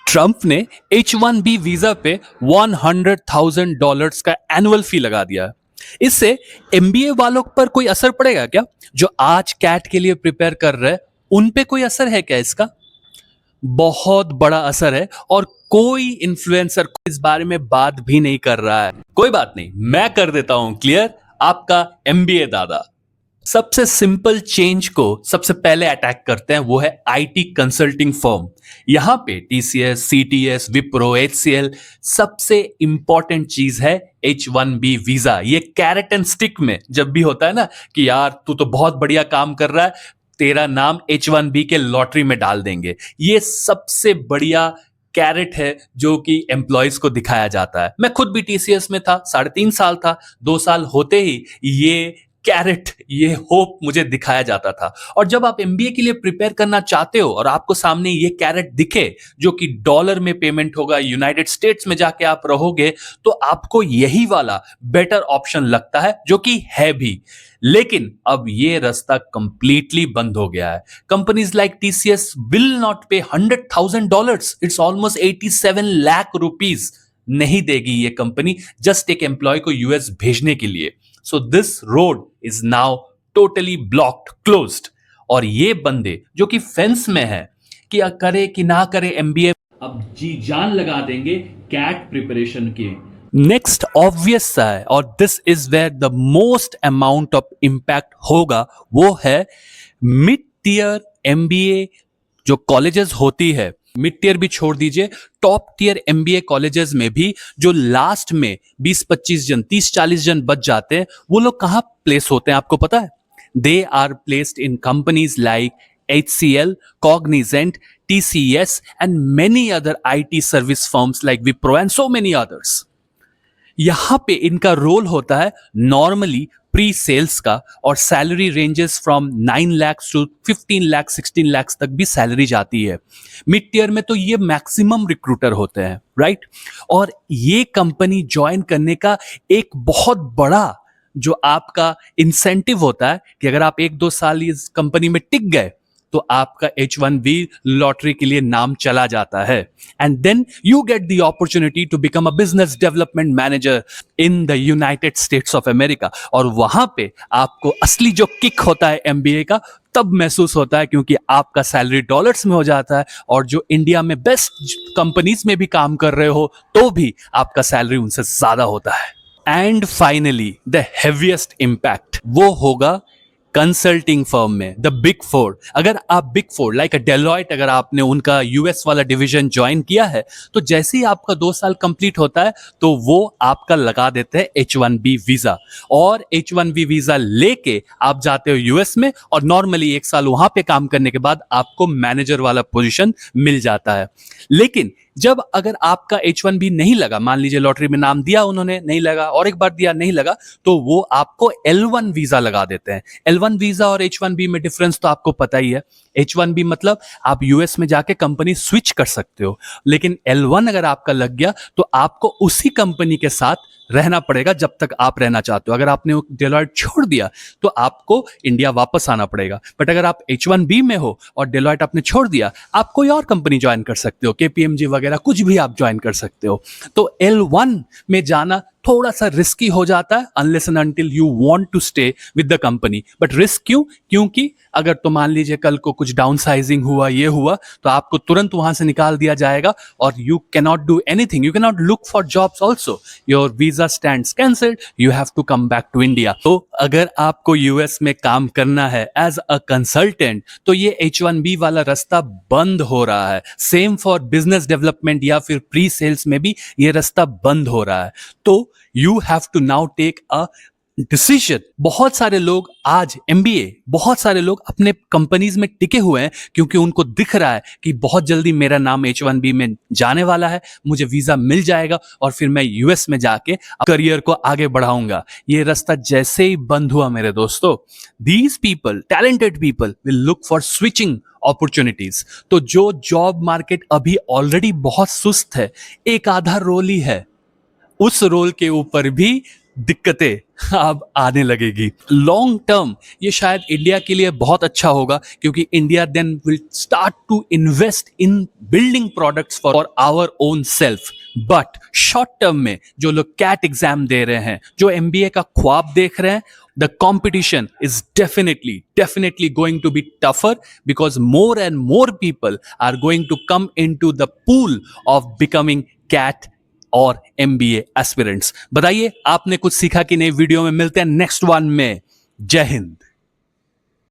Trump ने H1B visa पे $100,000 का एनुअल फी लगा दिया। इससे एमबीए वालों पर कोई असर पड़ेगा क्या? जो आज कैट के लिए प्रिपेयर कर रहे हैं उन पे कोई असर है क्या इसका? बहुत बड़ा असर है और कोई इन्फ्लुएंसर इस बारे में बात भी नहीं कर रहा है। कोई बात नहीं, मैं कर देता हूं क्लियर। आपका एमबीए दादा सबसे सिंपल चेंज को सबसे पहले अटैक करते हैं, वो है आईटी कंसल्टिंग फर्म। यहां पे टीसीएस, सीटीएस, विप्रो, एचसीएल, सबसे इंपॉर्टेंट चीज है H1B वीजा। ये कैरेट एंड स्टिक में जब भी होता है ना कि यार तू तो बहुत बढ़िया काम कर रहा है, तेरा नाम H1B के लॉटरी में डाल देंगे, ये सबसे बढ़िया कैरेट है जो कि एम्प्लॉयज को दिखाया जाता है। मैं खुद भी टीसीएस में था, 3.5 साल था। 2 साल होते ही ये कैरेट, ये होप मुझे दिखाया जाता था। और जब आप एमबीए के लिए प्रिपेयर करना चाहते हो और आपको सामने ये कैरेट दिखे जो कि डॉलर में पेमेंट होगा, यूनाइटेड स्टेट्स में जाके आप रहोगे, तो आपको यही वाला बेटर ऑप्शन लगता है, जो कि है भी। लेकिन अब ये रास्ता कंप्लीटली बंद हो गया है। Companies like TCS will not पे $100,000, इट्स ऑलमोस्ट 87 लाख रुपीस नहीं देगी ये कंपनी जस्ट एक एम्प्लॉय को यूएस भेजने के लिए। So this road is now totally blocked, closed. और ये बंदे जो कि फेंस में है कि करे कि ना करे एमबीए, अब जी जान लगा देंगे कैट प्रिपरेशन के। नेक्स्ट ऑब्वियस सा है, और this is where the most amount of impact होगा, वो है मिड टियर एमबीए जो कॉलेजेस होती है। मिड टियर भी छोड़ दीजिए, टॉप टियर एमबीए कॉलेजेस में भी जो लास्ट में 20-25 जन, 30-40 जन बच जाते हैं, वो लोग कहां प्लेस होते हैं आपको पता है? They are placed in companies like HCL, Cognizant, TCS and many other IT service firms like Wipro and so many others. यहां पे इनका रोल होता है नॉर्मली प्री सेल्स का, और salary ranges from 9 lakh to 15 lakh 16 lakh तक भी सैलरी जाती है। मिड टियर में तो ये मैक्सिमम रिक्रूटर होते हैं, राइट? और ये कंपनी ज्वाइन करने का एक बहुत बड़ा जो आपका इंसेंटिव होता है कि अगर आप 1-2 साल इस कंपनी में टिक गए तो आपका H1B लॉटरी के लिए नाम चला जाता है, and then you get the opportunity to become a business development manager in the United States of America. और वहां पे आपको असली जो किक होता है एमबीए का तब महसूस होता है, क्योंकि आपका सैलरी डॉलर्स में हो जाता है, और जो इंडिया में बेस्ट कंपनीज में भी काम कर रहे हो तो भी आपका सैलरी उनसे ज्यादा होता है। And finally the heaviest impact वो होगा कंसल्टिंग फर्म में, द बिग फोर। अगर आप बिग फोर लाइक अ डेलॉयट, अगर आपने उनका यूएस वाला डिवीजन ज्वाइन किया है, तो जैसे ही आपका 2 साल कंप्लीट होता है तो वो आपका लगा देते हैं H1B वीजा, और H1B वीजा लेके आप जाते हो यूएस में, और नॉर्मली 1 साल वहां पे काम करने के बाद आपको मैनेजर वाला पोजीशन मिल जाता है। लेकिन जब अगर आपका H1B नहीं लगा, मान लीजिए लॉटरी में नाम दिया उन्होंने, नहीं लगा, और एक बार दिया नहीं लगा, तो वो आपको L1 वीजा लगा देते हैं। L1 वीजा और H1B में डिफरेंस तो आपको पता ही है। H1B मतलब आप यूएस में जाके कंपनी स्विच कर सकते हो, लेकिन L1 अगर आपका लग गया तो आपको उसी कंपनी के साथ रहना पड़ेगा जब तक आप रहना चाहते हो। अगर आपने डेलॉयट छोड़ दिया तो आपको इंडिया वापस आना पड़ेगा, बट अगर आप H1B में हो और डेलॉयट आपने छोड़ दिया, आप कोई और कंपनी ज्वाइन कर सकते हो, KPMG वगैरह कुछ भी आप ज्वाइन कर सकते हो। तो L1 में जाना थोड़ा सा रिस्की हो जाता है, unless and until you want to stay with the company. But risk क्यों? क्योंकि अगर तो मान लीजिए कल को कुछ डाउनसाइजिंग हुआ, ये हुआ, तो आपको तुरंत वहां से निकाल दिया जाएगा, और you can not do anything, you can not look for jobs also, your visa stands cancelled, you have to come back to India. तो अगर आपको यूएस में काम करना है एज अ कंसल्टेंट, तो ये H1B वाला रास्ता बंद हो रहा है। सेम फॉर बिजनेस डेवलपमेंट या फिर प्री सेल्स में भी ये रास्ता बंद हो रहा है। तो you have to now take a decision. बहुत सारे लोग आज एमबीए, बहुत सारे लोग अपने कंपनीज में टिके हुए हैं क्योंकि उनको दिख रहा है कि बहुत जल्दी मेरा नाम H1B में जाने वाला है, मुझे वीजा मिल जाएगा और फिर मैं यूएस में जाके करियर को आगे बढ़ाऊंगा। ये रास्ता जैसे ही बंद हुआ मेरे दोस्तों, these people, talented people will look for switching opportunities. तो जो जॉब मार्केट अभी ऑलरेडी बहुत सुस्त है, एक आधा रोल ही है, उस रोल के ऊपर भी दिक्कतें अब आने लगेगी। लॉन्ग टर्म ये शायद इंडिया के लिए बहुत अच्छा होगा, क्योंकि India then will start to invest in building products for our own self. But short term में जो लोग कैट एग्जाम दे रहे हैं, जो एमबीए का ख्वाब देख रहे हैं, the competition is definitely going to be tougher, because more and more people are going to come into the pool of becoming CAT और MBA aspirants। बताइए आपने कुछ सीखा कि नहीं? वीडियो में मिलते हैं नेक्स्ट वन में। जय हिंद।